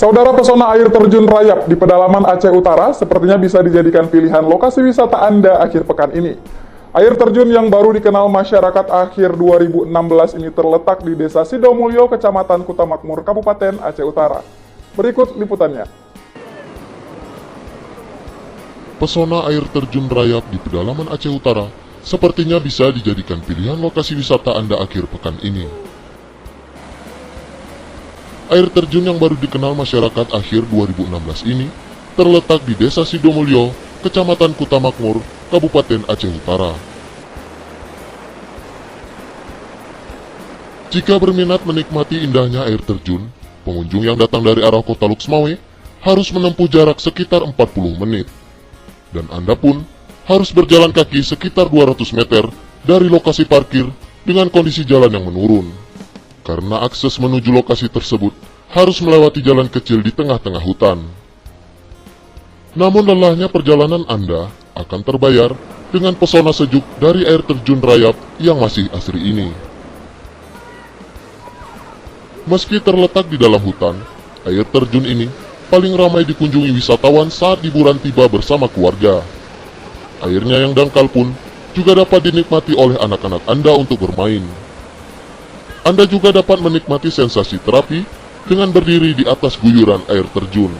Saudara, pesona air terjun Rayap di pedalaman Aceh Utara sepertinya bisa dijadikan pilihan lokasi wisata Anda akhir pekan ini. Air terjun yang baru dikenal masyarakat akhir 2016 ini terletak di Desa Sidomulyo, Kecamatan Kutamakmur, Kabupaten Aceh Utara. Berikut liputannya. Pesona air terjun Rayap di pedalaman Aceh Utara sepertinya bisa dijadikan pilihan lokasi wisata Anda akhir pekan ini. Air terjun yang baru dikenal masyarakat akhir 2016 ini terletak di Desa Sidomulyo, Kecamatan Kutamakmur, Kabupaten Aceh Utara. Jika berminat menikmati indahnya air terjun, pengunjung yang datang dari arah Kota Luxmawe harus menempuh jarak sekitar 40 menit. Dan Anda pun harus berjalan kaki sekitar 200 meter dari lokasi parkir dengan kondisi jalan yang menurun. Karena akses menuju lokasi tersebut harus melewati jalan kecil di tengah-tengah hutan. Namun lelahnya perjalanan Anda akan terbayar dengan pesona sejuk dari air terjun Rayap yang masih asri ini. Meski terletak di dalam hutan, air terjun ini paling ramai dikunjungi wisatawan saat liburan tiba bersama keluarga. Airnya yang dangkal pun juga dapat dinikmati oleh anak-anak Anda untuk bermain. Anda juga dapat menikmati sensasi terapi dengan berdiri di atas guyuran air terjun.